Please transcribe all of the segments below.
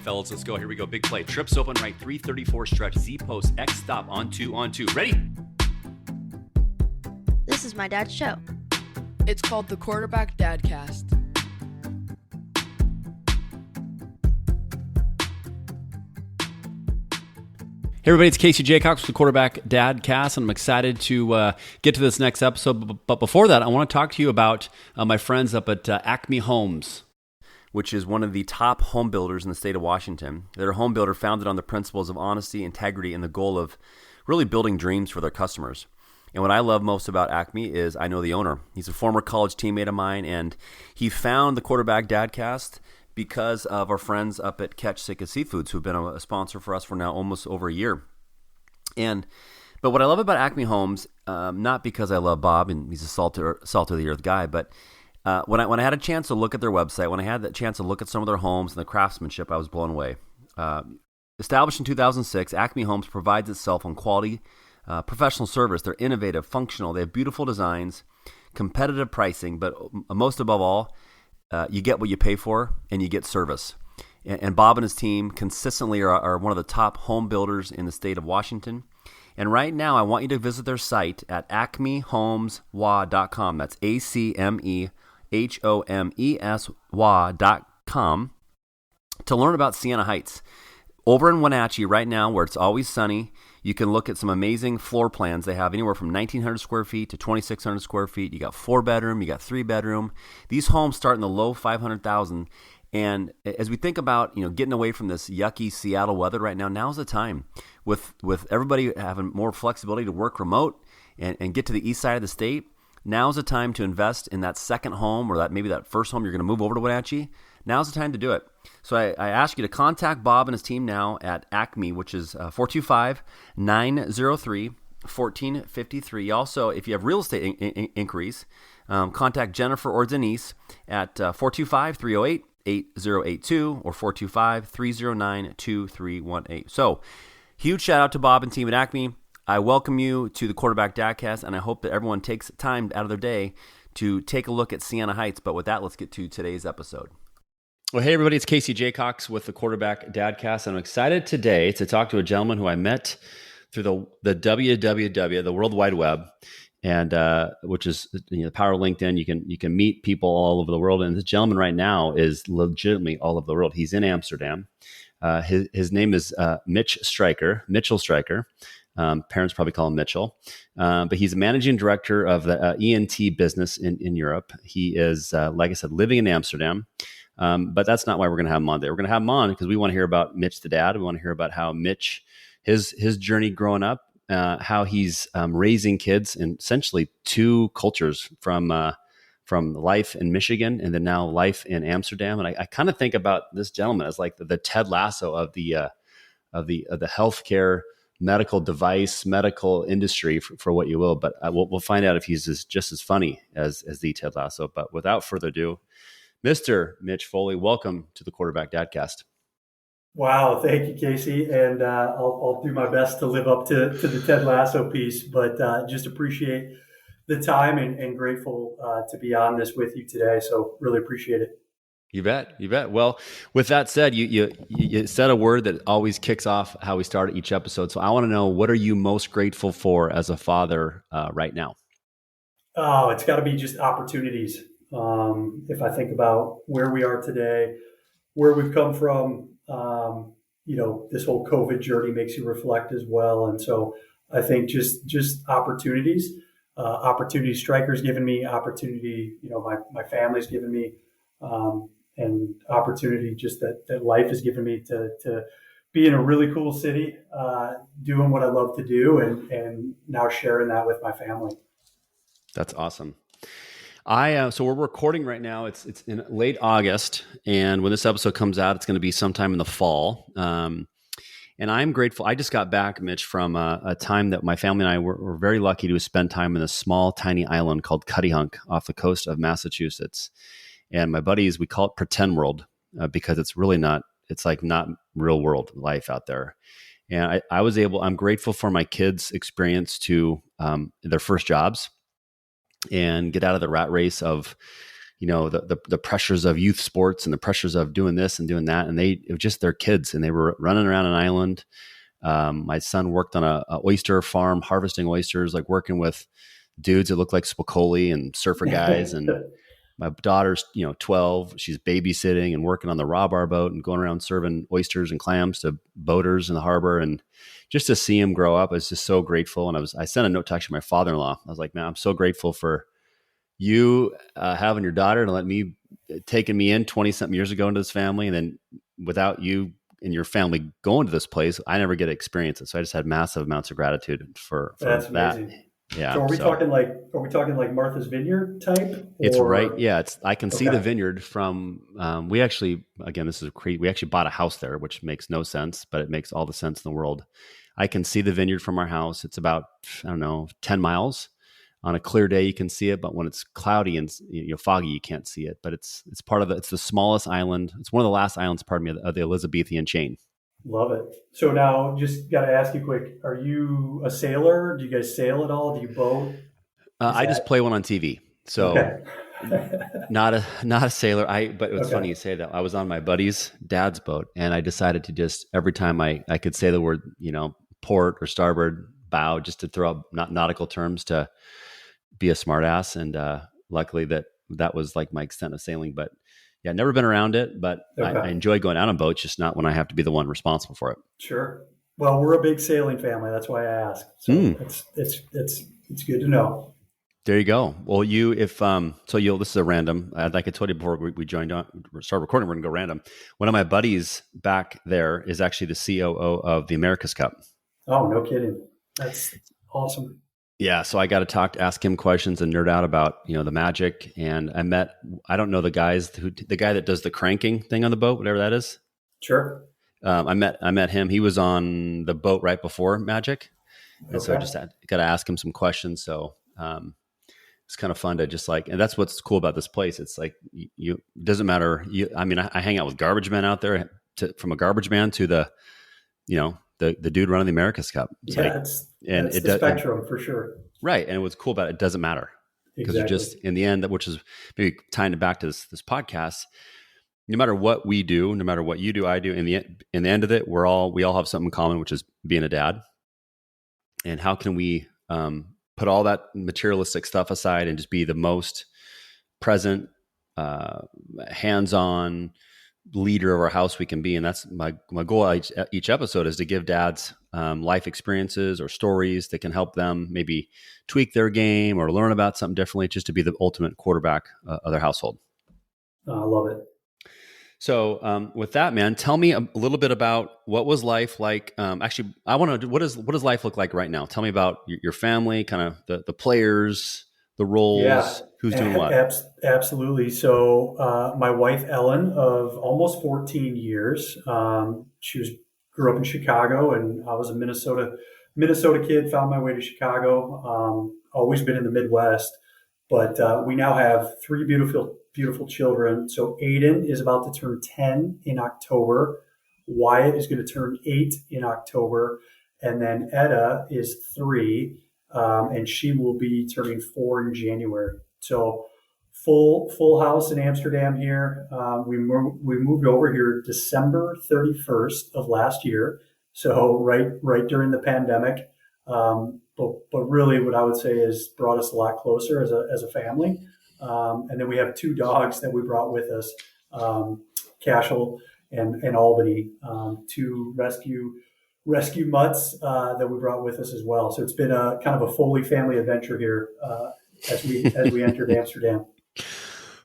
fellas, let's go. Here we go. Big play. Trips open right, 334 stretch, Z post, X stop, on two. Ready? This is my dad's show. It's called the Quarterback Dadcast. Hey everybody, it's Casey Jaycox with the Quarterback Dadcast, and I'm excited to get to this next episode. But before that, I want to talk to you about my friends up at ACME Homes, which is one of the top home builders in the state of Washington. They're a home builder founded on the principles of honesty, integrity, and the goal of really building dreams for their customers. And what I love most about ACME is I know the owner. He's a former college teammate of mine, and he found the Quarterback Dadcast because of our friends up at Sitka Seafoods, who've been a sponsor for us for now almost over a year. But what I love about ACME Homes, not because I love Bob and he's a salt of the earth guy, but when I had a chance to look at their website, when I had the chance to look at some of their homes and the craftsmanship, I was blown away. Established in 2006, ACME Homes provides itself on quality, professional service. They're innovative, functional. They have beautiful designs, competitive pricing, but most above all, you get what you pay for, and you get service. And Bob and his team consistently are one of the top home builders in the state of Washington. And right now, I want you to visit their site at acmehomeswa.com. That's ACMEHOMESWA.com to learn about Siena Heights. Over in Wenatchee right now, where it's always sunny, you can look at some amazing floor plans. They have anywhere from 1,900 square feet to 2,600 square feet. You got 4-bedroom, you got 3-bedroom. These homes start in the low 500,000. And as we think about getting away from this yucky Seattle weather right now, now's the time. With everybody having more flexibility to work remote and get to the east side of the state, now's the time to invest in that second home or maybe that first home you're going to move over to Wenatchee. Now's the time to do it. So I ask you to contact Bob and his team now at ACME, which is 425-903-1453. Also, if you have real estate inquiries, contact Jennifer or Denise at 425-308-8082 or 425-309-2318. So, huge shout out to Bob and team at ACME. I welcome you to the Quarterback Dadcast, and I hope that everyone takes time out of their day to take a look at Siena Heights. But with that, let's get to today's episode. Well, hey, everybody, it's Casey Jaycox with the Quarterback Dadcast. I'm excited today to talk to a gentleman who I met through the WWW, the World Wide Web, and which is the power of LinkedIn. You can meet people all over the world, and this gentleman right now is legitimately all over the world. He's in Amsterdam. His name is Mitch Stryker, Mitchell Stryker. Parents probably call him Mitchell, but he's a managing director of the ENT business in Europe. He is, like I said, living in Amsterdam. But that's not why we're going to have him on today. We're going to have him on because we want to hear about Mitch the dad. We want to hear about how Mitch, his journey growing up, how he's raising kids in essentially two cultures from life in Michigan and then now life in Amsterdam. And I kind of think about this gentleman as like the Ted Lasso of the healthcare, medical device, medical industry, for what you will. But we'll find out if he's just as funny as the Ted Lasso. But without further ado, Mr. Mitch Foley, welcome to the Quarterback Dadcast. Wow, thank you, Casey. And I'll do my best to live up to the Ted Lasso piece, but just appreciate the time and grateful to be on this with you today. So really appreciate it. You bet. Well, with that said, you said a word that always kicks off how we start each episode. So I want to know, what are you most grateful for as a father right now? Oh, it's got to be just opportunities. If I think about where we are today, where we've come from, this whole COVID journey makes you reflect as well. And so I think just opportunities, Stryker's given me opportunity, my family's given me, and opportunity just that life has given me to be in a really cool city, doing what I love to do and now sharing that with my family. That's awesome. So we're recording right now. It's in late August, and when this episode comes out, it's going to be sometime in the fall. And I'm grateful. I just got back, Mitch, from a time that my family and I were very lucky to spend time in a small, tiny island called Cuttyhunk off the coast of Massachusetts. And my buddies, we call it Pretend World because it's really not. It's like not real world life out there. And I'm grateful for my kids' experience to their first jobs and get out of the rat race of, the pressures of youth sports and the pressures of doing this and doing that. And it was just their kids, and they were running around an island. My son worked on a oyster farm, harvesting oysters, like working with dudes that look like Spicoli and surfer guys. And my daughter's, 12. She's babysitting and working on the raw bar boat and going around serving oysters and clams to boaters in the harbor. And just to see him grow up, I was just so grateful. And I sent a note to actually my father-in-law. I was like, man, I'm so grateful for you having your daughter and taking me in 20 something years ago into this family. And then without you and your family going to this place, I never get to experience it. So I just had massive amounts of gratitude for That's that. amazing. Yeah. So are we talking like Martha's Vineyard type? It's right. Yeah. I can see the vineyard from, we actually bought a house there, which makes no sense, but it makes all the sense in the world. I can see the vineyard from our house. It's about, 10 miles. On a clear day, you can see it, but when it's cloudy and foggy, you can't see it. But it's it's the smallest island. It's one of the last islands, of the Elizabethan chain. Love it. So now, just got to ask you quick: are you a sailor? Do you guys sail at all? Do you boat? I just play one on TV, so not a sailor. But it's funny you say that. I was on my buddy's dad's boat, and I decided to just every time I could say the word port or starboard bow, just to throw up nautical terms to be a smart ass. And luckily that was like my extent of sailing. But yeah, never been around it, but I enjoy going out on boats, just not when I have to be the one responsible for it. Sure. Well, we're a big sailing family. That's why I ask. So it's good to know. There you go. Well, this is a random, like I told you before we started recording, we're going to go random. One of my buddies back there is actually the COO of the America's Cup. Oh, no kidding. That's awesome. Yeah. So I got to ask him questions and nerd out about, the magic. And I don't know the guy that does the cranking thing on the boat, whatever that is. Sure. I met him. He was on the boat right before Magic. And so I just got to ask him some questions. So, it's kind of fun to just and that's what's cool about this place. It's like, it doesn't matter. I hang out with garbage men out there from a garbage man to the dude running the America's Cup. It's the spectrum for sure. Right. And what's cool about it doesn't matter because you're just in the end, which is maybe tying it back to this podcast, no matter what we do, no matter what you do, I do, in the end of it, we all have something in common, which is being a dad. And how can we put all that materialistic stuff aside and just be the most present, hands-on leader of our house we can be? And that's my goal each episode, is to give dads life experiences or stories that can help them maybe tweak their game or learn about something differently, just to be the ultimate quarterback of their household. I love it. So with that, man, tell me a little bit about what was life like. Actually, I want to. What does life look like right now? Tell me about your family, kind of the players, the roles, who's doing what. Absolutely. So my wife Ellen, of almost 14 years, she grew up in Chicago, and I was a Minnesota kid. Found my way to Chicago. Always been in the Midwest, but we now have three beautiful children. So Aiden is about to turn 10 in October. Wyatt is going to turn 8 in October. And then Etta is 3, and she will be turning 4 in January. So full house in Amsterdam here. We moved over here December 31st of last year. So right during the pandemic. But really what I would say is brought us a lot closer as a family. And then we have 2 dogs that we brought with us, Cashel and Albany, 2 rescue mutts that we brought with us as well. So it's been a kind of a Foley family adventure here as we entered Amsterdam.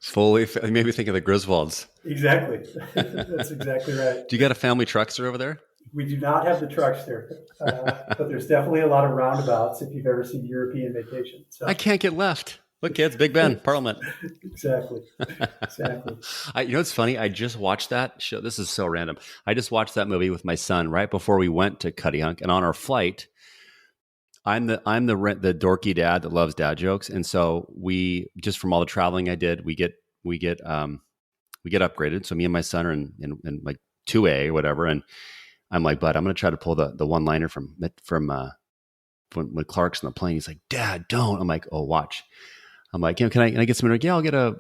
Foley, made me think of the Griswolds. Exactly. That's exactly right. Do you got a family truckster over there? We do not have the truckster, but there's definitely a lot of roundabouts if you've ever seen European Vacation. So. I can't get left. Look, kids, Big Ben, Parliament. Exactly. It's funny. I just watched that show. This is so random. I just watched that movie with my son right before we went to Cuttyhunk, and on our flight, I'm the dorky dad that loves dad jokes, and so we just from all the traveling I did, we get upgraded. So me and my son are in like 2A or whatever, and I'm like, bud, I'm going to try to pull the one-liner from when Clark's on the plane. He's like, Dad, don't. I'm like, oh, watch. I'm like, can I get some drink? Yeah, I'll get I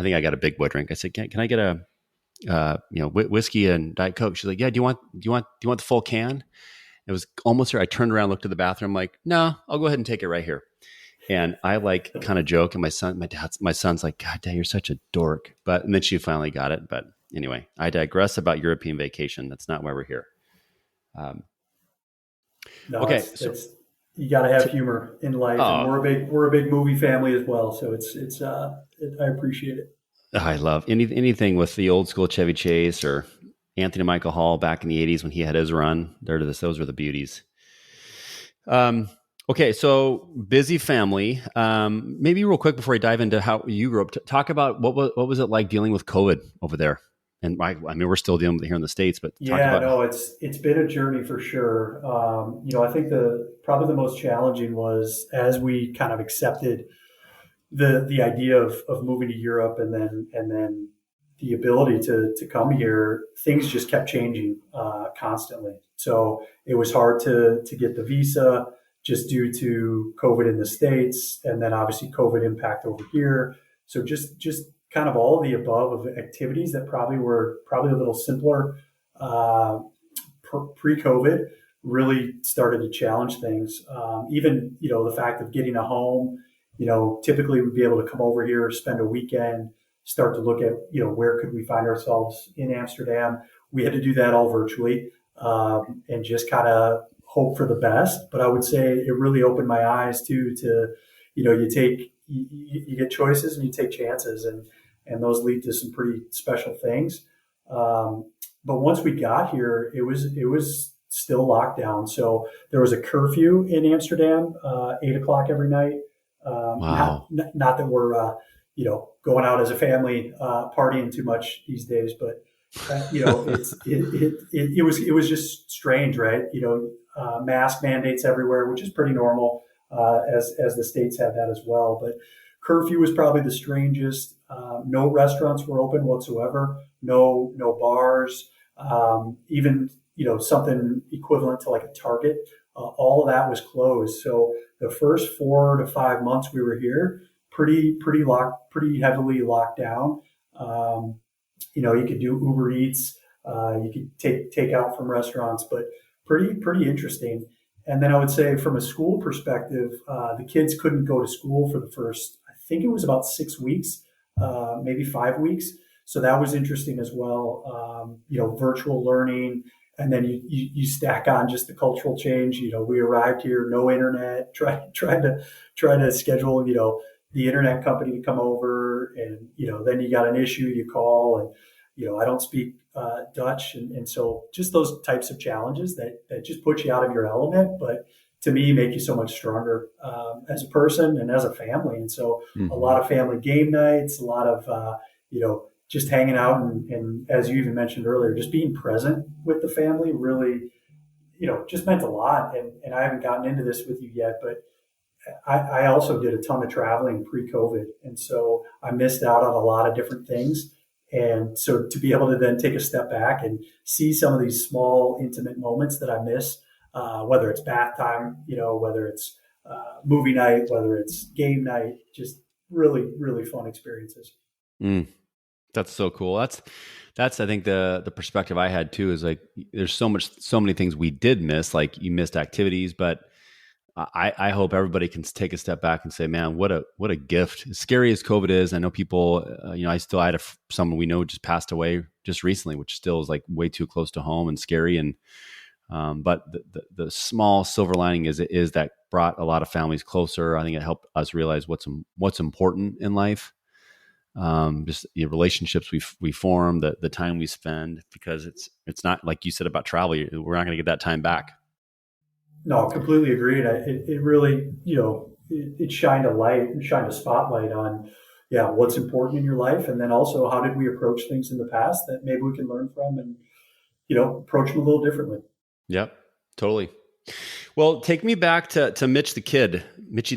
think I got a big boy drink. I said, can I get a, whiskey and Diet Coke? She's like, yeah, do you want the full can? It was almost there. I turned around, looked at the bathroom. I'm like, no, I'll go ahead and take it right here. And I like kind of joke. And my son's like, God, Dad, you're such a dork. And then she finally got it. But anyway, I digress about European vacation. That's not why we're here. No, okay. it's you got to have humor in life. And we're a big movie family as well. So I appreciate it. I love anything with the old school Chevy Chase or Anthony Michael Hall back in the 80s when he had his run. Those were the beauties. Okay, so busy family. Maybe real quick before I dive into how you grew up, talk about what was it like dealing with COVID over there? And I mean, we're still dealing with it here in the States, but it's been a journey for sure. I think probably the most challenging was as we kind of accepted the idea of moving to Europe and then the ability to come here, things just kept changing constantly. So it was hard to get the visa just due to COVID in the States, and then obviously COVID impact over here. So just kind of all of the above of activities that were a little simpler pre-COVID really started to challenge things. Even the fact of getting a home. Typically we'd be able to come over here, spend a weekend, start to look at, where could we find ourselves in Amsterdam. We had to do that all virtually and just kind of hope for the best. But I would say it really opened my eyes too to, you get choices and you take chances and those lead to some pretty special things. But once we got here, it was still locked down. So there was a curfew in Amsterdam, 8:00 every night. Wow. Not that we're, going out as a family, partying too much these days, but it was just strange, right? Mask mandates everywhere, which is pretty normal, as the States had that as well. But curfew was probably the strangest. No restaurants were open whatsoever. No bars, even, something equivalent to like a Target. All of that was closed. So the first 4 to 5 months we were here, pretty heavily locked down. You could do Uber Eats, you could take out from restaurants, but pretty interesting. And then I would say from a school perspective, the kids couldn't go to school for the first, I think it was about 6 weeks, maybe 5 weeks. So that was interesting as well. Virtual learning. And then you stack on just the cultural change. We arrived here, no internet, tried to schedule, the internet company to come over, and, then you got an issue, you call, and, I don't speak Dutch. And so just those types of challenges that just put you out of your element, but to me, make you so much stronger as a person and as a family. And so a lot of family game nights, a lot of, just hanging out and as you even mentioned earlier, just being present with the family really, just meant a lot. And I haven't gotten into this with you yet, but I also did a ton of traveling pre-COVID. And so I missed out on a lot of different things. And so to be able to then take a step back and see some of these small, intimate moments that I miss, whether it's bath time, whether it's movie night, whether it's game night, just really, really fun experiences. That's so cool. That's I think the perspective I had too is like there's so many things we did miss, like you missed activities, but I hope everybody can take a step back and say, man, what a gift. As scary as COVID is, I know people, I had someone we know just passed away just recently, which still is like way too close to home and scary. And but the small silver lining is that brought a lot of families closer. I think it helped us realize what's important in life. Just the relationships we form, the time we spend, because it's not like you said about travel. We're not going to get that time back. No, completely agreed. It really, it shined a spotlight on, what's important in your life. And then also how did we approach things in the past that maybe we can learn from and, approach them a little differently. Yep, totally. Well, take me back to Mitchie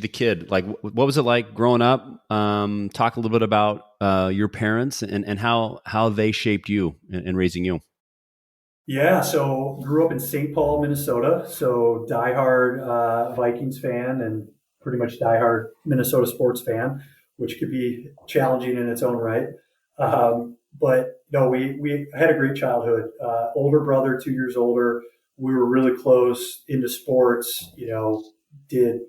the kid. Like, what was it like growing up? Talk a little bit about your parents and how they shaped you in raising you. Yeah, so grew up in St. Paul, Minnesota. So diehard Vikings fan and pretty much diehard Minnesota sports fan. which could be challenging in its own right. But no, we had a great childhood. Older brother, 2 years older. We were really close, into sports. Did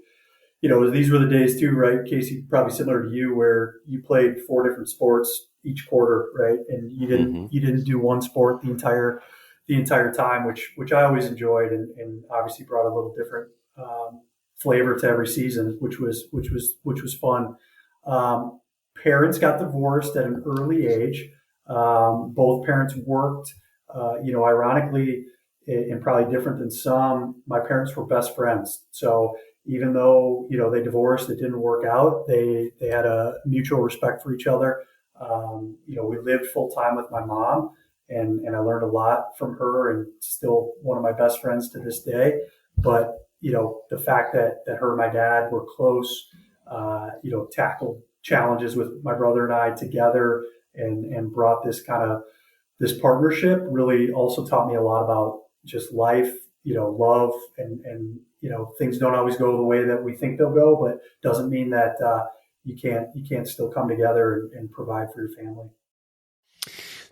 these were the days too, right? Casey, probably similar to you, where you played 4 different sports each quarter, right? And you didn't do one sport the entire time, which I always enjoyed, and obviously brought a little different flavor to every season, which was fun. Parents got divorced at an early age. Both parents worked. Ironically, and probably different than some, my parents were best friends. So even though they divorced, it didn't work out. They had a mutual respect for each other. We lived full time with my mom, and I learned a lot from her, and still one of my best friends to this day. But the fact that her and my dad were close, tackled challenges with my brother and I together, and brought this partnership, really also taught me a lot about just life, love, and things don't always go the way that we think they'll go, but doesn't mean that you can't still come together and provide for your family.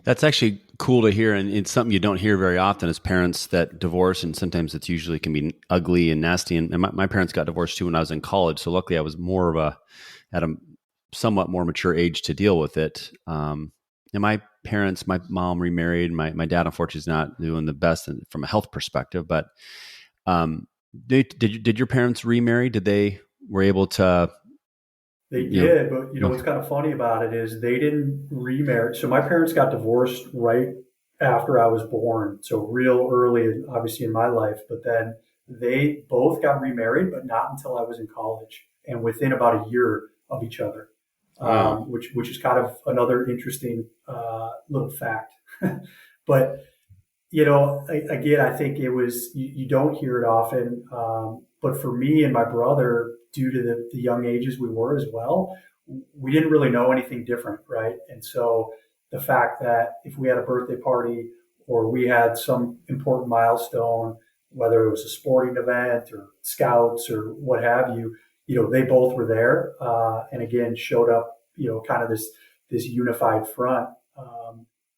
That's actually cool to hear, and it's something you don't hear very often as parents that divorce, and sometimes it's usually can be ugly and nasty. And my parents got divorced too when I was in college, so luckily I was at a somewhat more mature age to deal with it. And my parents, my mom remarried. My dad, unfortunately, is not doing the best from a health perspective. But did your parents remarry? Were able to? They did, but what's kind of funny about it is they didn't remarry. So my parents got divorced right after I was born, so real early, obviously in my life. But then they both got remarried, but not until I was in college, and within about a year of each other. Wow. Which is kind of another interesting little fact. But again, I think it was you don't hear it often. But for me and my brother, due to the young ages we were as well, we didn't really know anything different, right? And so the fact that if we had a birthday party or we had some important milestone, whether it was a sporting event or scouts or what have you, they both were there, and again showed up, kind of this unified front.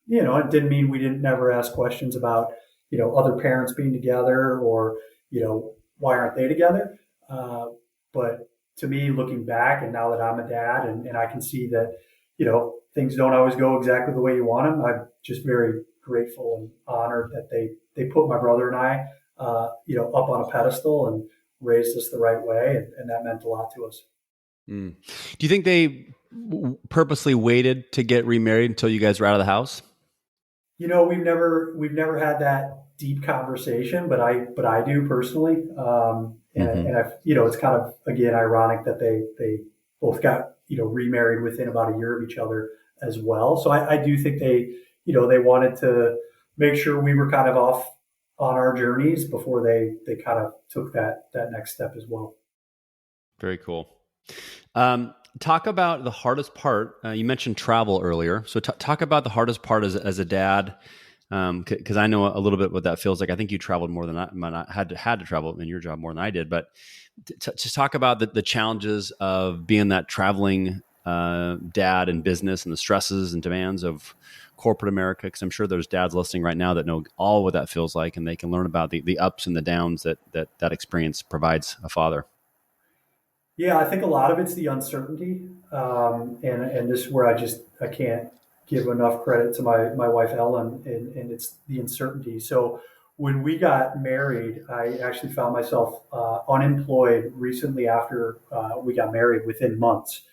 It didn't mean we didn't never ask questions about, other parents being together or, why aren't they together? But to me, looking back, and now that I'm a dad, and I can see that, things don't always go exactly the way you want them, I'm just very grateful and honored that they put my brother and I, up on a pedestal and raised us the right way, and that meant a lot to us. Do you think they purposely waited to get remarried until you guys were out of the house? We've never had that deep conversation, but I do personally, and I've, it's kind of again ironic that they both got remarried within about a year of each other as well. So I do think they wanted to make sure we were kind of off on our journeys before they kind of took that next step as well. Very cool. Talk about the hardest part. You mentioned travel earlier. So talk about the hardest part as a dad, because I know a little bit what that feels like. I think you traveled more than I had to travel in your job more than I did. But just talk about the challenges of being that traveling dad in business and the stresses and demands of corporate America, because I'm sure there's dads listening right now that know all what that feels like, and they can learn about the ups and the downs that experience provides a father. Yeah, I think a lot of it's the uncertainty, and this is where I can't give enough credit to my wife Ellen, and it's the uncertainty. So when we got married, I actually found myself unemployed recently after we got married, within months,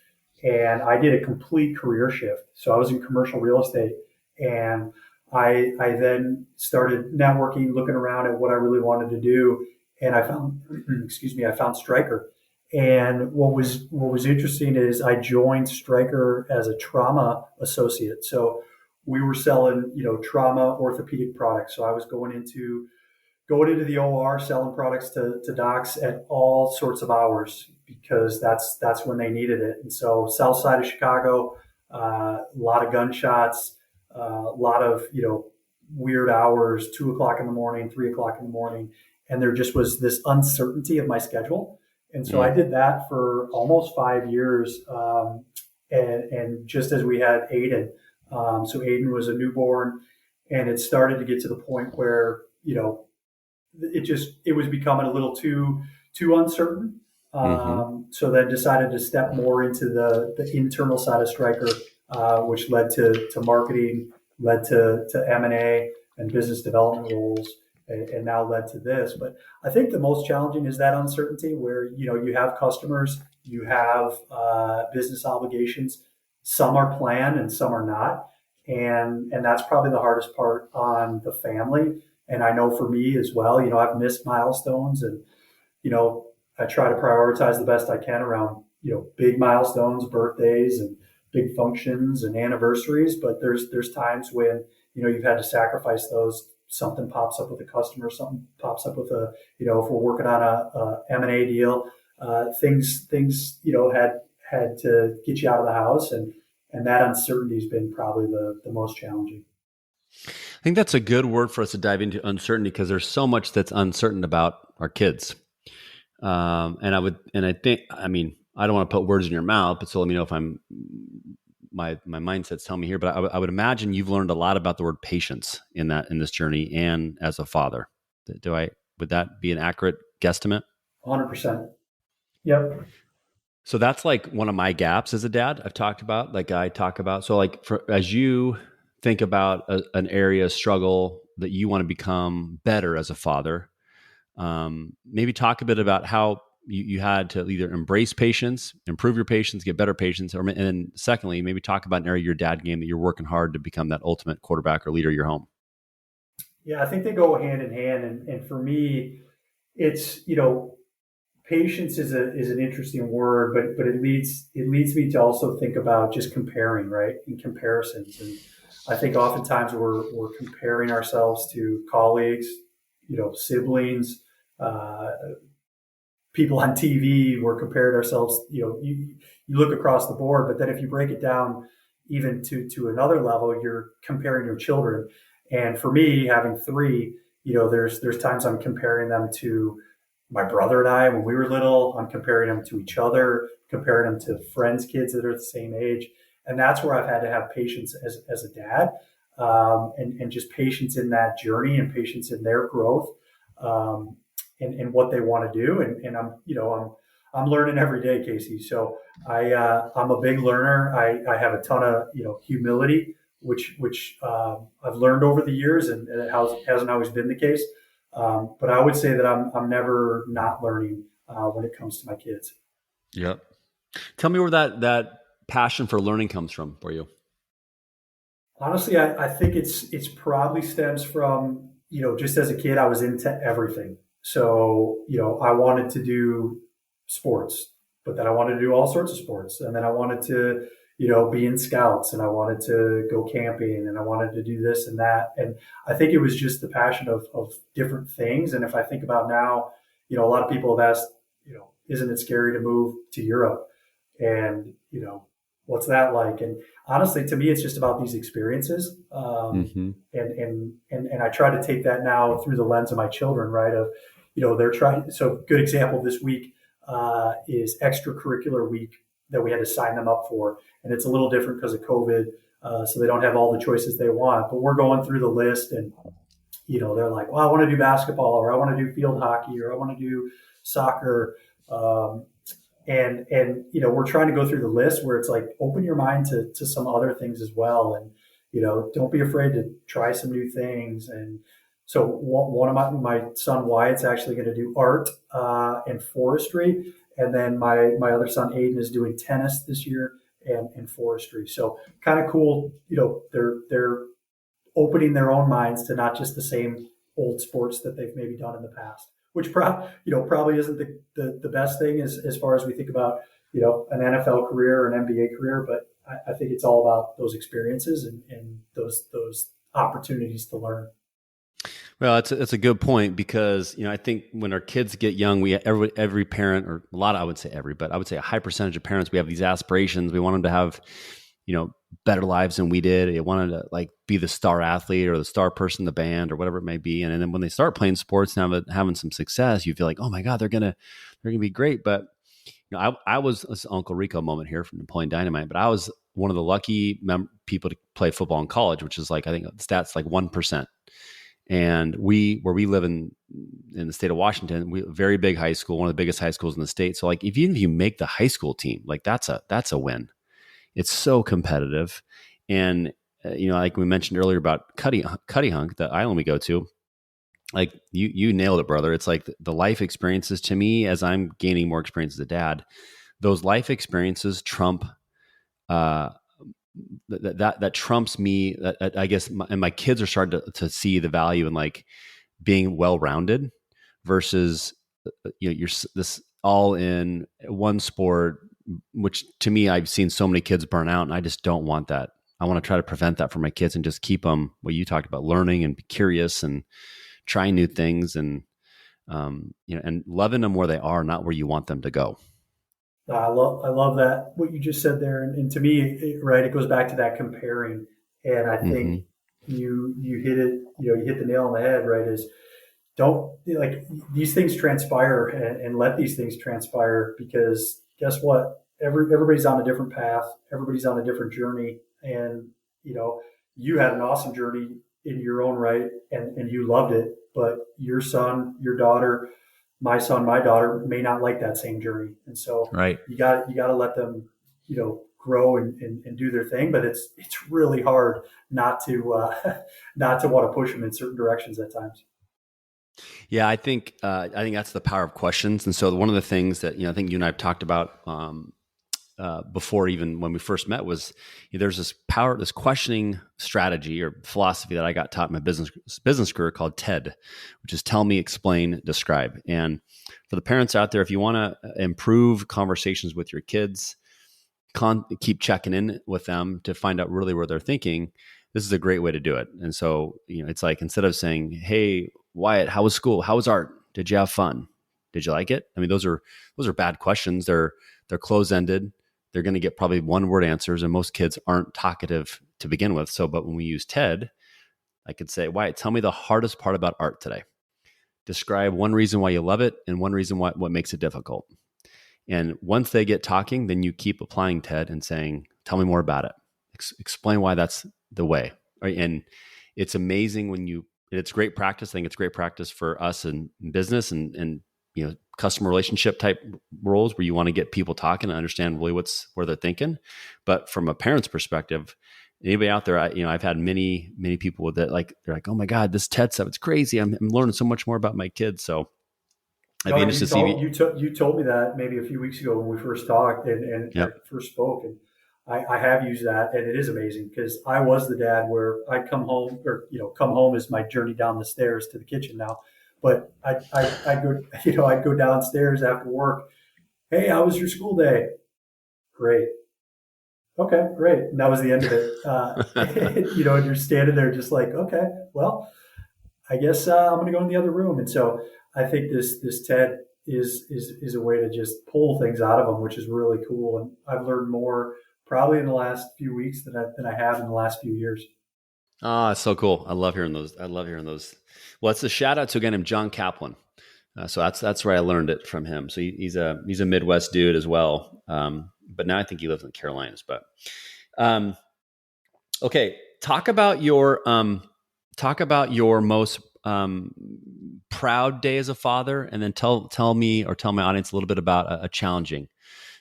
and I did a complete career shift. So I was in commercial real estate, and I then started networking, looking around at what I really wanted to do, and I found I found Stryker. And what was interesting is I joined Stryker as a trauma associate. So we were selling, trauma orthopedic products. So I was going into the OR, selling products to docs at all sorts of hours, because that's when they needed it. And so south side of Chicago, a lot of gunshots, a lot of, weird hours, 2:00 in the morning, 3:00 in the morning. And there just was this uncertainty of my schedule. And so I did that for almost 5 years. and just as we had Aiden, so Aiden was a newborn, and it started to get to the point where it was becoming a little too uncertain. So then decided to step more into the internal side of Stryker, which led to marketing, led to M&A and business development roles, and now led to this. But I think the most challenging is that uncertainty where, you have customers, you have business obligations. Some are planned and some are not. And that's probably the hardest part on the family. And I know for me as well, I've missed milestones, and, I try to prioritize the best I can around, big milestones, birthdays and big functions and anniversaries. But there's times when, you've had to sacrifice those. Something pops up with a customer, something pops up with if we're working on a M&A deal, things, had to get you out of the house. And that uncertainty has been probably the most challenging. I think that's a good word for us to dive into, uncertainty, because there's so much that's uncertain about our kids. I don't want to put words in your mouth, but so let me know if my mindset's telling me here, but I would imagine you've learned a lot about the word patience in this journey and as a father. Would that be an accurate guesstimate? 100%. Yep. So that's like one of my gaps as a dad I've talked about, So like as you think about an area of struggle that you want to become better as a father, maybe talk a bit about how you had to either embrace patience, improve your patience, get better patience, and then secondly, maybe talk about an area of your dad game that you're working hard to become that ultimate quarterback or leader of your home. Yeah, I think they go hand in hand. And for me, it's, patience is an interesting word, but it leads me to also think about just comparing, right? In comparisons. And I think oftentimes we're comparing ourselves to colleagues, siblings, people on TV. We're comparing ourselves, you look across the board, but then if you break it down even to another level, you're comparing your children. And for me, having three, there's times I'm comparing them to my brother and I when we were little. I'm comparing them to each other, comparing them to friends' kids that are the same age. And that's where I've had to have patience as a dad, and just patience in that journey and patience in their growth, and what they want to do. And I'm learning every day, Casey. So I'm a big learner. I have a ton of, humility, which I've learned over the years, and it hasn't always been the case. But I would say that I'm never not learning when it comes to my kids. Yep. Tell me where that passion for learning comes from for you. Honestly, I think it's probably stems from, just as a kid, I was into everything. So, I wanted to do sports, but then I wanted to do all sorts of sports. And then I wanted to, be in scouts, and I wanted to go camping, and I wanted to do this and that. And I think it was just the passion of different things. And if I think about now, a lot of people have asked, isn't it scary to move to Europe? And, what's that like? And honestly, to me, it's just about these experiences. And I try to take that now through the lens of my children, right? Of, they're trying. So good example this week is extracurricular week that we had to sign them up for. And it's a little different because of COVID. So they don't have all the choices they want, but we're going through the list, and, they're like, well, I want to do basketball, or I want to do field hockey, or I want to do soccer. And we're trying to go through the list where it's like, open your mind to some other things as well. And, don't be afraid to try some new things. And so one of my son Wyatt's actually going to do art and forestry. And then my other son Aiden is doing tennis this year and forestry. So kind of cool, they're opening their own minds to not just the same old sports that they've maybe done in the past, which probably isn't the best thing as far as we think about, an NFL career or an NBA career. But I think it's all about those experiences and those opportunities to learn. Well, it's a good point, because I think when our kids get young, every parent, or a lot, I would say but I would say a high percentage of parents, we have these aspirations. We want them to have better lives than we did. They wanted to like be the star athlete or the star person in the band or whatever it may be. And then when they start playing sports and having some success, you feel like, oh my God, they're gonna be great. But I was this Uncle Rico moment here from Napoleon Dynamite, but I was one of the lucky people to play football in college, which is like, I think stats like 1%. And where we live in the state of Washington, we very big high school, one of the biggest high schools in the state. So like, even if you make the high school team, like that's a win. It's so competitive. And, like we mentioned earlier about Cuddy Hunk, the island we go to, like you nailed it, brother. It's like the life experiences to me, as I'm gaining more experience as a dad, those life experiences trump, that trumps me. I guess, and my kids are starting to see the value in like being well-rounded versus, you're this all in one sport, which to me, I've seen so many kids burn out, and I just don't want that. I want to try to prevent that for my kids and just keep them, what you talked about, learning and be curious and trying new things, and, and loving them where they are, not where you want them to go. I love that, what you just said there. And to me, it goes back to that comparing. And I think you hit it, you hit the nail on the head, right? Is don't, like, these things transpire, and let these things transpire, because guess what? Everybody's on a different path. Everybody's on a different journey. And, you had an awesome journey in your own right, and you loved it, but your son, your daughter, my son, my daughter may not like that same journey. And so right. you got to let them, grow and do their thing. But it's really hard not to want to push them in certain directions at times. Yeah, I think that's the power of questions. And so one of the things that, I think you and I have talked about before, even when we first met, was there's this questioning strategy or philosophy that I got taught in my business career called TED, which is tell me, explain, describe. And for the parents out there, if you want to improve conversations with your kids, keep checking in with them to find out really where they're thinking, this is a great way to do it. And so, it's like, instead of saying, hey, Wyatt, how was school? How was art? Did you have fun? Did you like it? I mean, those are bad questions. They're close-ended. They're going to get probably one-word answers, and most kids aren't talkative to begin with. So, but when we use TED, I could say, Wyatt, tell me the hardest part about art today. Describe one reason why you love it and one reason what makes it difficult. And once they get talking, then you keep applying TED and saying, tell me more about it. Explain why that's the way. Right? And it's amazing it's great practice. I think it's great practice for us in business and customer relationship type roles, where you want to get people talking and understand really where they're thinking. But from a parent's perspective, anybody out there, I've had many people with that, like, they're like, oh my God, this TED stuff, it's crazy. I'm learning so much more about my kids. So I'd be interested to see. You told me that maybe a few weeks ago when we first talked and first spoke, and I have used that, and it is amazing, because I was the dad where I'd come home, or come home is my journey down the stairs to the kitchen now. But I'd go downstairs after work. Hey, how was your school day? Great. Okay, great. And that was the end of it. And you're standing there just like, okay, well, I guess I'm going to go in the other room. And so I think this TED is a way to just pull things out of them, which is really cool. And I've learned more probably in the last few weeks than I have in the last few years. Ah, it's so cool. I love hearing those. Well, it's a shout out to a guy named John Kaplan. So that's where I learned it from him. So he's a Midwest dude as well. But now I think he lives in the Carolinas. But okay, talk about your most proud day as a father, and then tell me or tell my audience a little bit about a challenging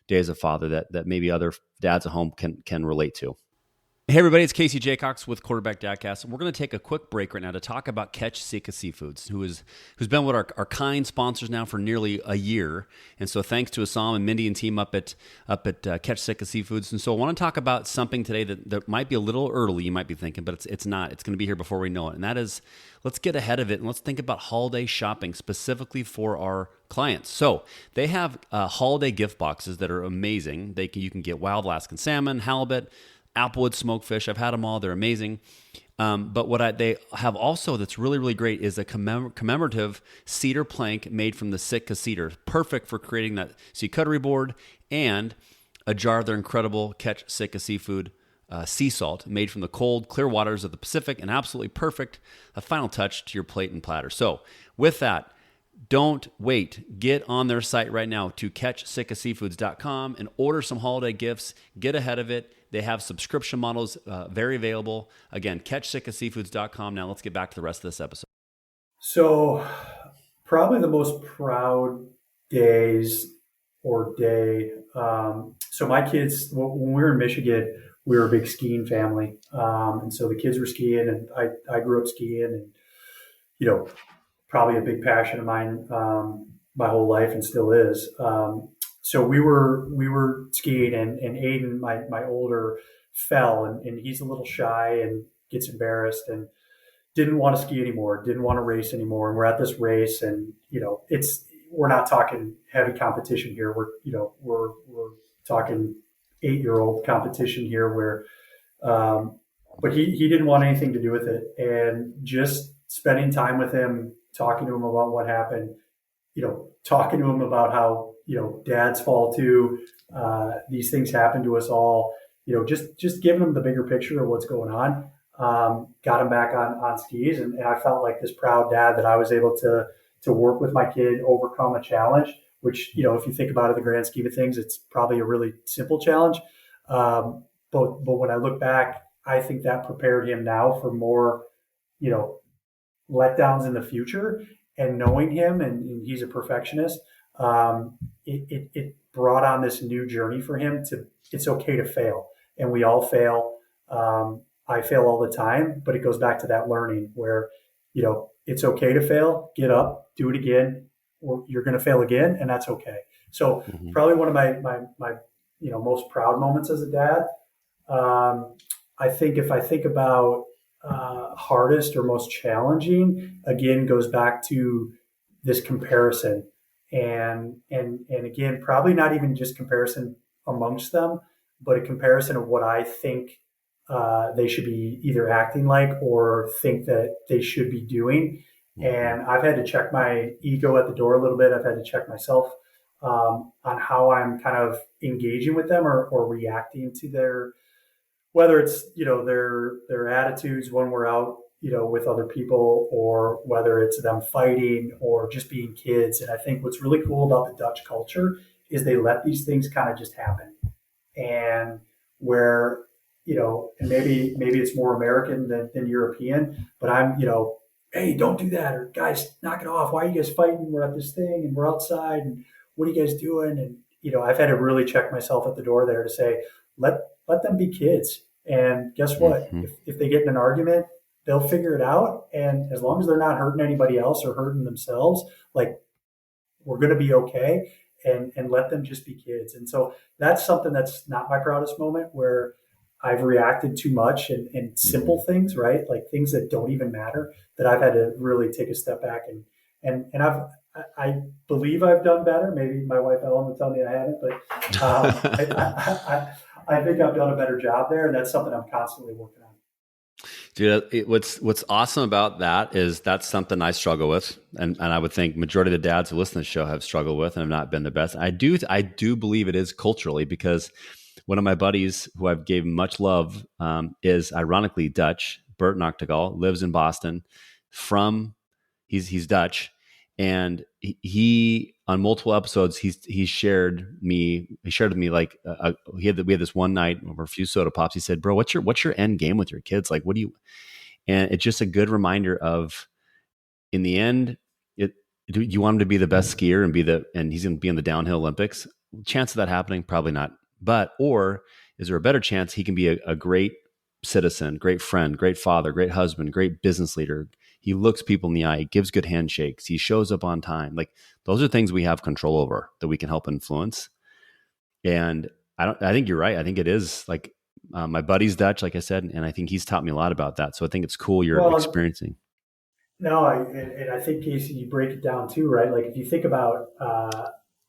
day as a father that maybe other dads at home can relate to. Hey everybody, it's Casey Jaycox with Quarterback Dadcast, and we're going to take a quick break right now to talk about Catch Sitka Seafoods, who's been with our kind sponsors now for nearly a year. And so thanks to Assam and Mindy and team up at Catch Sitka Seafoods. And so I want to talk about something today that might be a little early, you might be thinking, but it's not. It's going to be here before we know it. And that is, let's get ahead of it and let's think about holiday shopping specifically for our clients. So they have holiday gift boxes that are amazing. You can get wild Alaskan salmon, halibut, Applewood smoked fish. I've had them all. They're amazing. But what they have also that's really, really great is a commemorative cedar plank made from the Sitka cedar. Perfect for creating that sea cuttery board, and a jar of their incredible Catch Sitka seafood sea salt made from the cold, clear waters of the Pacific, and absolutely perfect, a final touch to your plate and platter. So with that, Don't wait. Get on their site right now to catchsitkaseafoods.com and order some holiday gifts. Get ahead of it. They have subscription models very available. Again, catchsitkaseafoods.com. Now let's get back to the rest of this episode. So probably the most proud days or day. So my kids, when we were in Michigan, we were a big skiing family. And so the kids were skiing and I grew up skiing and, probably a big passion of mine my whole life and still is. So we were skiing and Aiden, my older, fell and he's a little shy and gets embarrassed and didn't want to ski anymore, didn't want to race anymore. And we're at this race and, we're not talking heavy competition here. We're talking 8-year-old competition here where, but he didn't want anything to do with it. And just spending time with him, talking to him about what happened, talking to him about how, dads fall too. These things happen to us all, just giving him the bigger picture of what's going on. Got him back on skis. And I felt like this proud dad that I was able to work with my kid, overcome a challenge, which, if you think about it, the grand scheme of things, it's probably a really simple challenge. But when I look back, I think that prepared him now for more, letdowns in the future. And knowing him, and he's a perfectionist, it brought on this new journey for him it's okay to fail. And we all fail. I fail all the time, but it goes back to that learning where, it's okay to fail, get up, do it again, or you're going to fail again, and that's okay. So probably one of my most proud moments as a dad. I think if I think about hardest or most challenging, again, goes back to this comparison. And again, probably not even just comparison amongst them, but a comparison of what I think they should be either acting like or think that they should be doing. And I've had to check my ego at the door a little bit. I've had to check myself on how I'm kind of engaging with them or reacting to their, whether it's, their attitudes when we're out, with other people, or whether it's them fighting or just being kids. And I think what's really cool about the Dutch culture is they let these things kind of just happen. And where, and maybe it's more American than European, but I'm, hey, don't do that, or guys, knock it off. Why are you guys fighting? We're at this thing and we're outside, and what are you guys doing? And, I've had to really check myself at the door there to say, let them be kids. And guess what? If they get in an argument, they'll figure it out. And as long as they're not hurting anybody else or hurting themselves, like, we're going to be okay, and let them just be kids. And so that's something that's not my proudest moment, where I've reacted too much and simple things, right? Like things that don't even matter, that I've had to really take a step back and I believe I've done better. Maybe my wife Ellen would tell me I haven't, but I think I've done a better job there, and that's something I'm constantly working on. Dude, what's awesome about that is that's something I struggle with, and I would think majority of the dads who listen to the show have struggled with and have not been the best. I do believe it is culturally, because one of my buddies who I've gave much love is ironically Dutch. Bert Noctegal lives in Boston. He's Dutch, and he on multiple episodes he shared with me like we had this one night over a few soda pops. He said, "Bro, what's your end game with your kids? Like, what do you?" And it's just a good reminder of, in the end, do you want him to be the best skier and he's going to be in the downhill Olympics? Chance of that happening, probably not. Or is there a better chance he can be a great citizen, great friend, great father, great husband, great business leader? He looks people in the eye, gives good handshakes, he shows up on time. Like, those are things we have control over that we can help influence. And I think you're right. I think it is like my buddy's Dutch, like I said, and I think he's taught me a lot about that. So I think it's cool you're experiencing. No, and I think, Casey, you break it down too, right? Like if you think about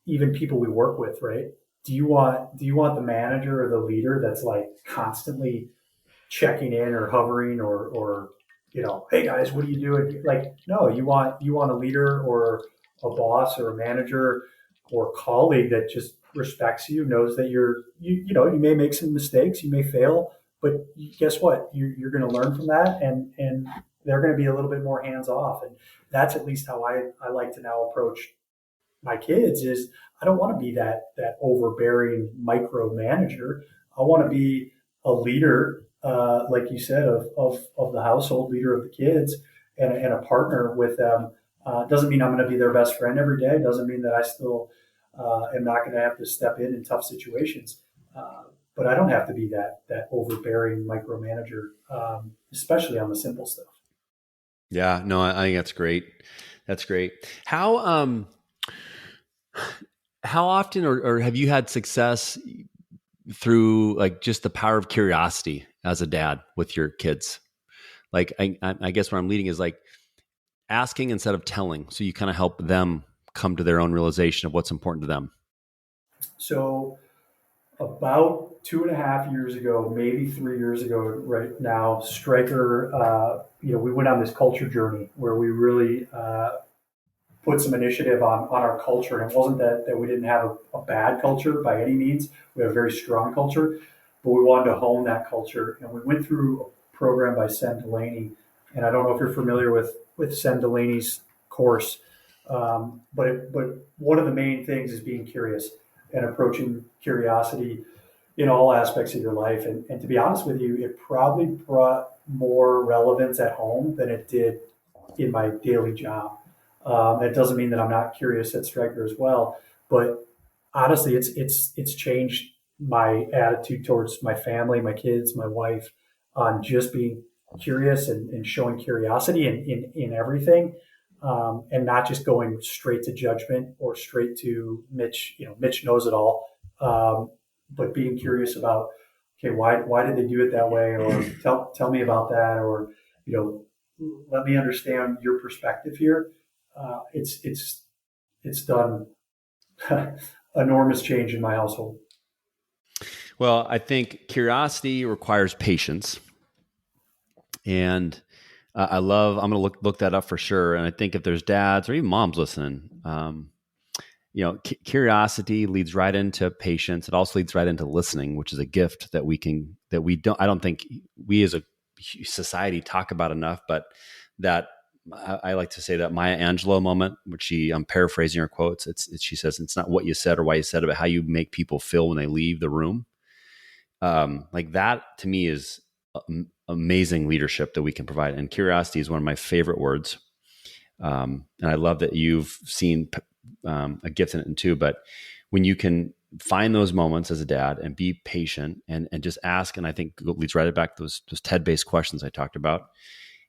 even people we work with, right? Do you want the manager or the leader that's like constantly checking in or hovering or hey guys, what are you doing? Like, no, you want a leader or a boss or a manager or colleague that just respects you, knows that you may make some mistakes, you may fail, but guess what? You're going to learn from that, and they're going to be a little bit more hands off. And that's at least how I like to now approach my kids is I don't want to be that overbearing micromanager. I want to be a leader, like you said, of the household, leader of the kids, and a partner with them. Doesn't mean I'm going to be their best friend every day. Doesn't mean that I still am not going to have to step in tough situations. But I don't have to be that overbearing micromanager, especially on the simple stuff. Yeah, no, I think that's great. That's great. How often or have you had success through like just the power of curiosity as a dad with your kids? Like, I guess where I'm leading is like asking instead of telling. So you kind of help them come to their own realization of what's important to them. So about 2.5 years ago, maybe 3 years ago right now, Stryker, we went on this culture journey where we really put some initiative on our culture. And it wasn't that we didn't have a bad culture by any means. We have a very strong culture, but we wanted to hone that culture. And we went through a program by Sen Delaney. And I don't know if you're familiar with Sen Delaney's course, but one of the main things is being curious and approaching curiosity in all aspects of your life. And to be honest with you, it probably brought more relevance at home than it did in my daily job. It doesn't mean that I'm not curious at Stryker as well, but honestly, it's changed my attitude towards my family, my kids, my wife, on just being curious and showing curiosity in everything, and not just going straight to judgment or straight to Mitch. Mitch knows it all, but being curious about, okay, why did they do it that way, or tell me about that, or let me understand your perspective here. It's done enormous change in my household. Well, I think curiosity requires patience, and I'm going to look that up for sure. And I think if there's dads or even moms listening, curiosity leads right into patience. It also leads right into listening, which is a gift that I don't think we as a society talk about enough, but that I like to say that Maya Angelou moment, which I'm paraphrasing her quotes. She says, it's not what you said or why you said it, but how you make people feel when they leave the room. Like that to me is amazing leadership that we can provide. And curiosity is one of my favorite words. And I love that you've seen a gift in it too. But when you can find those moments as a dad and be patient and just ask, and I think it leads right back to those TED-based questions I talked about.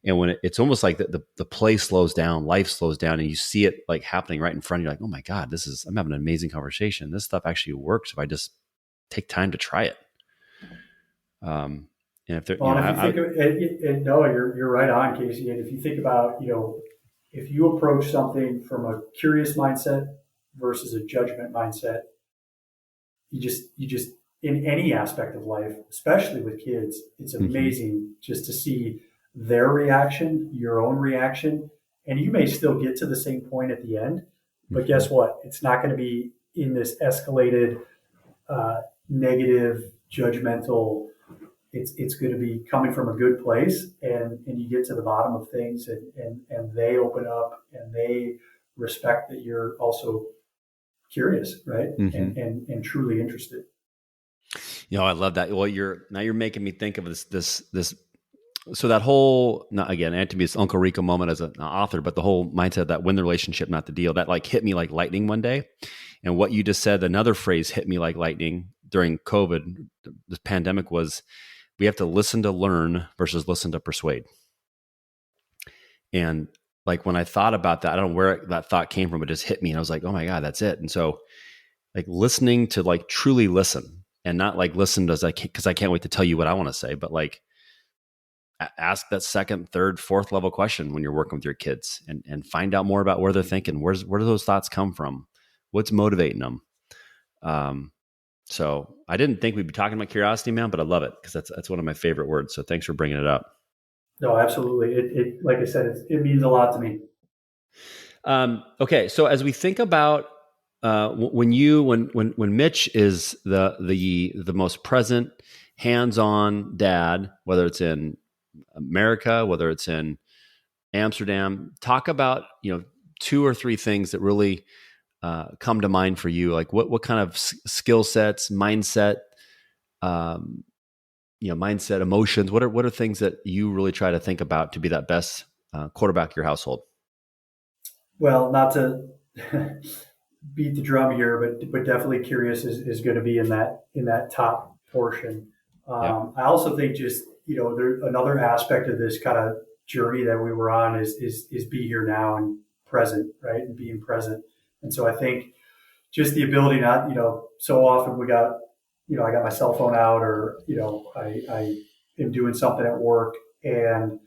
And when it's almost like the play slows down, life slows down, and you see it like happening right in front of you, like, oh my God, I'm having an amazing conversation. This stuff actually works if I just take time to try it. And if there, you're right on, Casey. And if you think about, if you approach something from a curious mindset versus a judgment mindset, you just in any aspect of life, especially with kids, it's amazing just to see their reaction, your own reaction, and you may still get to the same point at the end, but guess what? It's not going to be in this escalated, negative, judgmental. It's going to be coming from a good place, and you get to the bottom of things, and they open up and they respect that you're also curious, right? And truly interested. I love that. Well, you're making me think of this. So that whole, not again, Anthony's Uncle Rico moment as an author, but the whole mindset that win the relationship, not the deal, that like hit me like lightning one day. And what you just said, another phrase hit me like lightning during COVID, the pandemic, was we have to listen to learn versus listen to persuade. And like when I thought about that, I don't know where that thought came from, it just hit me. And I was like, oh my God, that's it. And so like listening to like truly listen and not like listen because I can't wait to tell you what I want to say, but like ask that second, third, fourth level question when you're working with your kids and find out more about where they're thinking. Where do those thoughts come from? What's motivating them? So I didn't think we'd be talking about curiosity, man, but I love it because that's one of my favorite words. So thanks for bringing it up. No, absolutely. It like I said, it means a lot to me. Okay. So as we think about, when Mitch is the most present, hands-on dad, whether it's in America, whether it's in Amsterdam. Talk about, two or three things that really come to mind for you. Like what kind of skill sets, mindset, mindset, emotions. What are things that you really try to think about to be that best quarterback of your household? Well, not to beat the drum here, but definitely curious is going to be in that top portion. Yeah. I also think just there another aspect of this kind of journey that we were on is be here now and present, right, and being present. And so I think just the ability not so often we got I got my cell phone out or I am doing something at work and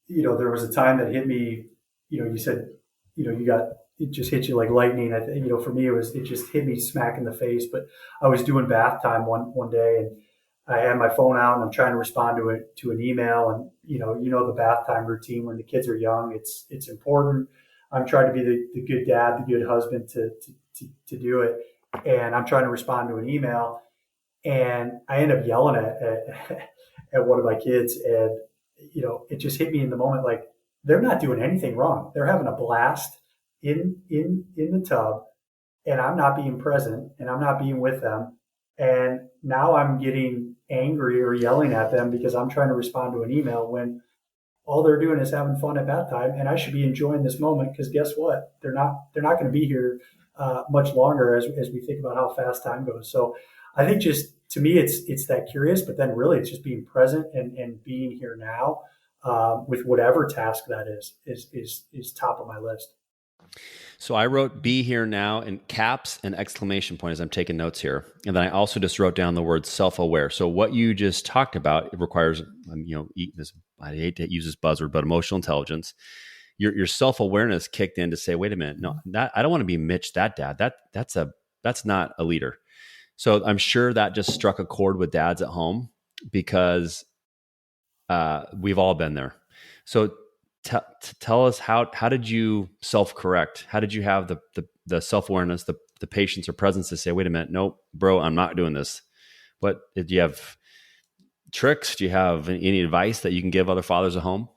there was a time that hit me. You said you got it just hit you like lightning. I think for me it just hit me smack in the face. But I was doing bath time one day and I had my phone out and I'm trying to respond to an email and the bath time routine when the kids are young. It's important. I'm trying to be the good dad, the good husband to do it, and I'm trying to respond to an email and I end up yelling at one of my kids and it just hit me in the moment like they're not doing anything wrong. They're having a blast in the tub and I'm not being present and I'm not being with them. And now I'm getting angry or yelling at them because I'm trying to respond to an email when all they're doing is having fun at that time. And I should be enjoying this moment because guess what? They're not going to be here much longer as we think about how fast time goes. So I think just to me, it's that curious, but then really it's just being present and being here now with whatever task that is top of my list. So I wrote "be here now" in caps and exclamation point as I'm taking notes here, and then I also just wrote down the word self-aware. So what you just talked about, it requires, this. I hate to use this buzzword, but emotional intelligence. Your self-awareness kicked in to say, "Wait a minute, no, I don't want to be Mitch, that dad. That's not a leader." So I'm sure that just struck a chord with dads at home because we've all been there. So tell us how did you self-correct? How did you have the self-awareness, the patience or presence to say, wait a minute, nope, bro, I'm not doing this. What did you have tricks? Do you have any advice that you can give other fathers at home?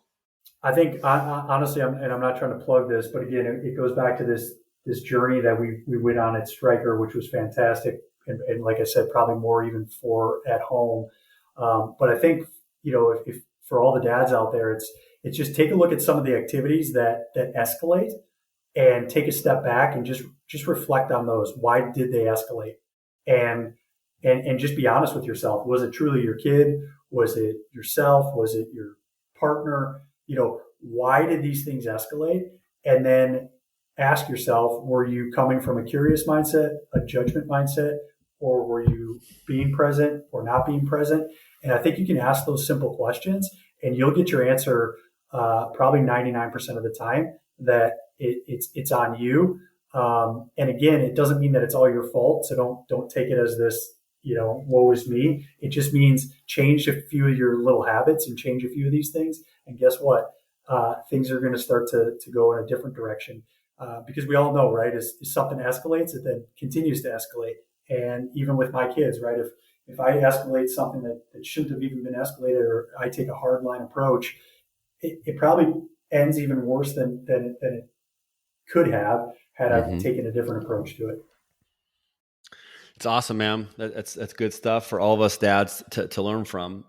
I think honestly, I'm not trying to plug this, but again, it goes back to this journey that we went on at Stryker, which was fantastic. And like I said, probably more even for at home. But I think, if for all the dads out there, it's just take a look at some of the activities that escalate and take a step back and just reflect on those. Why did they escalate? And just be honest with yourself. Was it truly your kid? Was it yourself? Was it your partner? Why did these things escalate? And then ask yourself, were you coming from a curious mindset, a judgment mindset, or were you being present or not being present? And I think you can ask those simple questions and you'll get your answer probably 99% of the time that it's on you. And again, it doesn't mean that it's all your fault. So don't take it as this, woe is me. It just means change a few of your little habits and change a few of these things. And guess what? Things are going to start to go in a different direction. Because we all know, right, as something escalates, it then continues to escalate. And even with my kids, right, if I escalate something that shouldn't have even been escalated, or I take a hard line approach, it probably ends even worse than it could have had I taken a different approach to it. It's awesome, man. That's good stuff for all of us dads to learn from.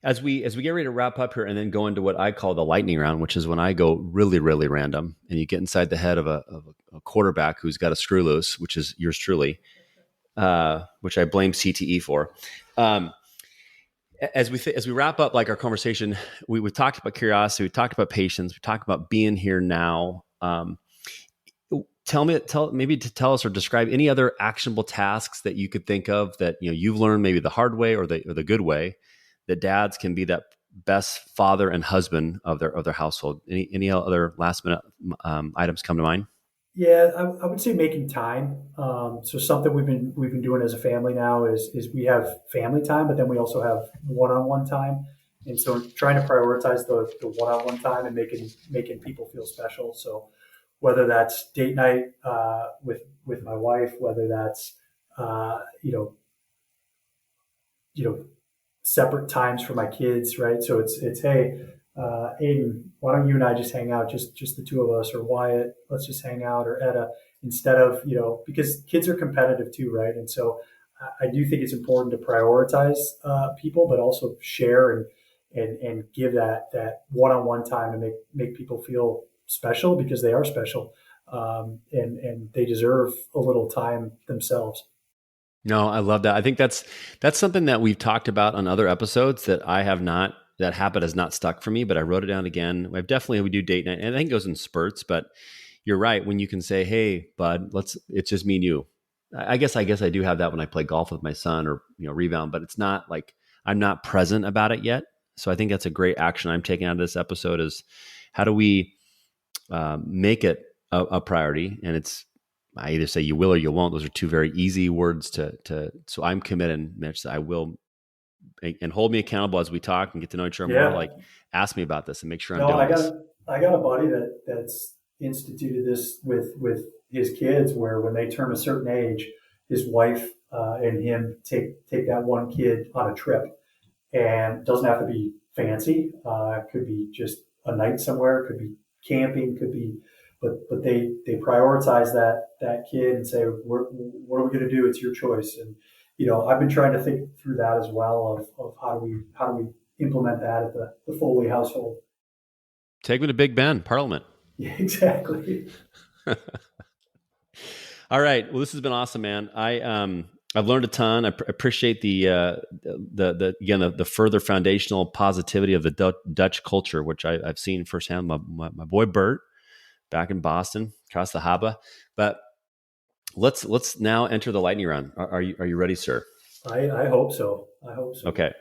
As we get ready to wrap up here and then go into what I call the lightning round, which is when I go really, really random and you get inside the head of a quarterback who's got a screw loose, which is yours truly, which I blame CTE for. As we wrap up like our conversation, we've talked about curiosity, we talked about patience, we talked about being here now. Tell us or describe any other actionable tasks that you could think of that you've learned maybe the hard way or the good way that dads can be that best father and husband of their household. Any other last minute items come to mind? Yeah, I would say making time. So something we've been doing as a family now is we have family time, but then we also have one-on-one time. And so trying to prioritize the one-on-one time and making people feel special. So whether that's date night with my wife, whether that's separate times for my kids, right? So it's hey, Aiden, why don't you and I just hang out, just the two of us, or Wyatt, let's just hang out, or Etta, instead of, because kids are competitive too, right? And so I do think it's important to prioritize people, but also share and give that one-on-one time to make people feel special, because they are special, and they deserve a little time themselves. No, I love that. I think that's something that we've talked about on other episodes that I have not, that habit has not stuck for me, but I wrote it down again. We do date night, and I think it goes in spurts, but you're right. When you can say, hey, bud, it's just me and you. I guess I do have that when I play golf with my son, or, rebound, but it's not like I'm not present about it yet. So I think that's a great action I'm taking out of this episode is how do we make it a priority? And I either say you will or you won't. Those are two very easy words so I'm committed, Mitch, that I will, and hold me accountable as we talk and get to know each other more. Like, ask me about this and make sure I'm doing this. I got a buddy that's instituted this with his kids, where when they turn a certain age, his wife and him take that one kid on a trip, and it doesn't have to be fancy. It could be just a night somewhere. It could be camping. Could be, but they prioritize that kid and say, what are we going to do? It's your choice. And I've been trying to think through that as well of how do we implement that at the Foley household. Take me to Big Ben, Parliament. Yeah, exactly. All right. Well, this has been awesome, man. I've learned a ton. I appreciate the further foundational positivity of the Dutch culture, which I've seen firsthand. My boy Bert back in Boston, across the Haba. But let's now enter the lightning round. Are you ready, sir? I hope so. Okay.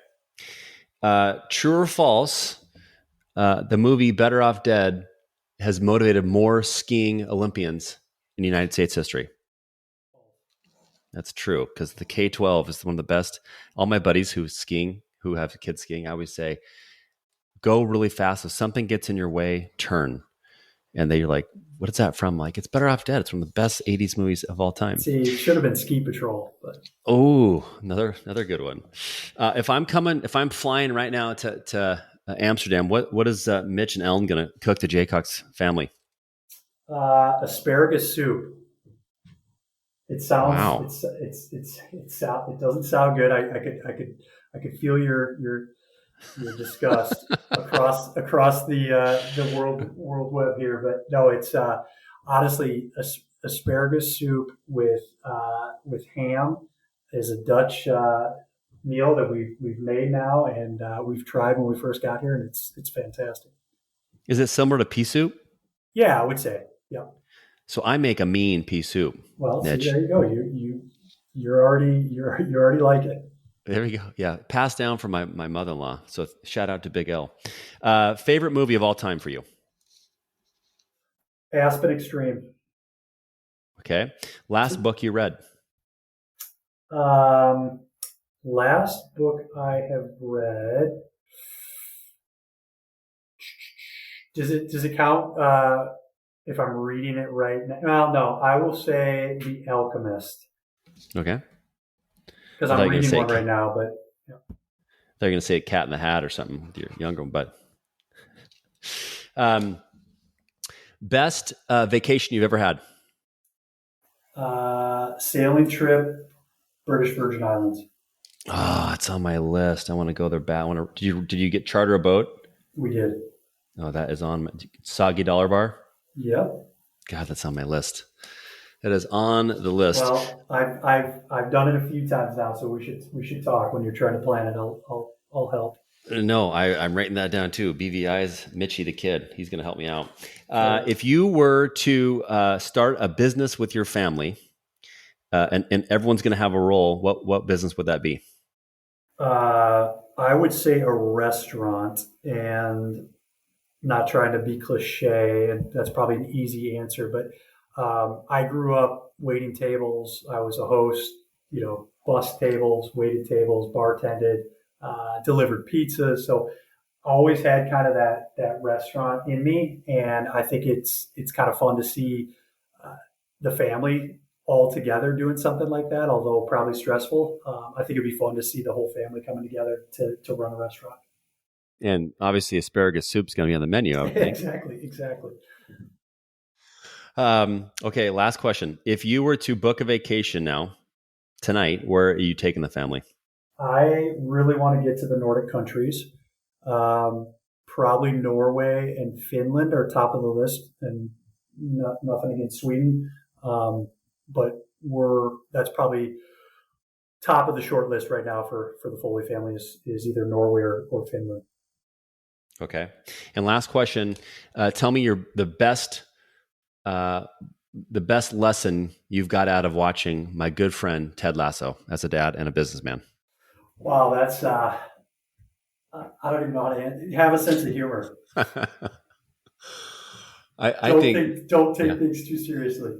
True or false? The movie Better Off Dead has motivated more skiing Olympians in United States history. That's true, because the K-12 is one of the best. All my buddies who have kids skiing, I always say, go really fast. If something gets in your way, turn. And they're like, what is that from? I'm like, it's Better Off Dead. It's one of the best 80s movies of all time. See, it should have been Ski Patrol. But oh, another good one. If I'm flying right now to Amsterdam, what is Mitch and Ellen going to cook to Jaycock's family? Asparagus soup. It sounds. Wow. It doesn't sound good. I could feel your disgust across the world web here. But no, it's honestly asparagus soup with ham is a Dutch meal that we've made now, and we've tried when we first got here, and it's fantastic. Is it similar to pea soup? Yeah, I would say. Yeah. So I make a mean pea soup. Well, Mitch. See, there you go. You already like it. There we go. Yeah, passed down from my mother-in-law. So shout out to Big L. Favorite movie of all time for you? Aspen Extreme. Okay. Last book you read? Last book I have read. Does it count if I'm reading it right now? Well, no. I will say The Alchemist. Okay. Because I'm reading one right now, but yeah. I thought you were going to say Cat in the Hat or something with your younger one, but best vacation you've ever had? Sailing trip, British Virgin Islands. Oh, it's on my list. I want to go there back. Did you get charter a boat? We did. Oh, that is on Soggy Dollar Bar? Yep. God, that's on my list. That is on the list. Well, I've done it a few times now, so we should talk when you're trying to plan it. I'll help. No, I'm writing that down too. BVI's Mitchy the kid. He's going to help me out. If you were to start a business with your family, and everyone's going to have a role, what business would that be? I would say a restaurant, and not trying to be cliche, and that's probably an easy answer, but I grew up waiting tables. I was a host, bus tables, waited tables, bartended, delivered pizzas. So always had kind of that restaurant in me. And I think it's kind of fun to see the family all together doing something like that, although probably stressful. I think it'd be fun to see the whole family coming together to run a restaurant. And obviously asparagus soup is going to be on the menu, I would think. Exactly. Okay, last question. If you were to book a vacation now, tonight, where are you taking the family? I really want to get to the Nordic countries. Probably Norway and Finland are top of the list, and nothing against Sweden. But that's probably top of the short list right now for the Foley family is either Norway or Finland. Okay. And last question, tell me the best lesson you've got out of watching my good friend Ted Lasso as a dad and a businessman. Wow, that's I don't even know how to have a sense of humor. Don't take things too seriously.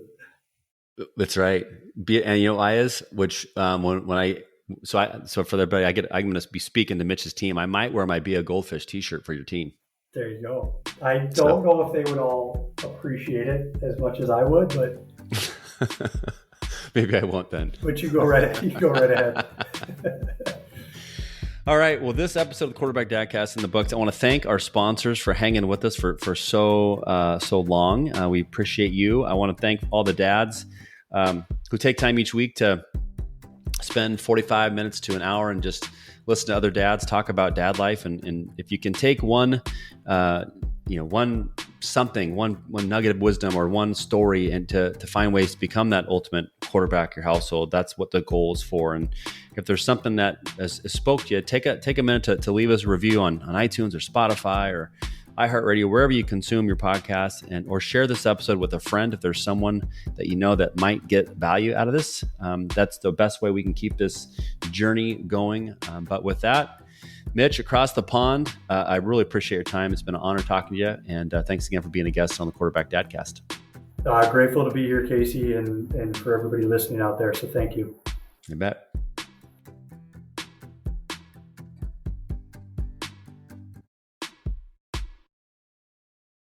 That's right. And Ayaz, which so for everybody, I'm going to be speaking to Mitch's team. I might wear my Be a Goldfish T-shirt for your team. There you go. I don't know if they would all appreciate it as much as I would, but maybe I won't then. But you go right ahead. All right. Well, this episode of the Quarterback Dadcast in the books. I want to thank our sponsors for hanging with us for so long. We appreciate you. I want to thank all the dads who take time each week to spend 45 minutes to an hour and just listen to other dads talk about dad life. And if you can take one nugget of wisdom or one story and to find ways to become that ultimate quarterback of your household, that's what the goal is for. And if there's something that has spoke to you, take a minute to leave us a review on iTunes or Spotify or iHeartRadio, wherever you consume your podcast, or share this episode with a friend if there's someone that you know that might get value out of this. That's the best way we can keep this journey going. But with that, Mitch, across the pond, I really appreciate your time. It's been an honor talking to you, and thanks again for being a guest on the Quarterback Dadcast. Grateful to be here, Casey, and for everybody listening out there. So thank you. You bet.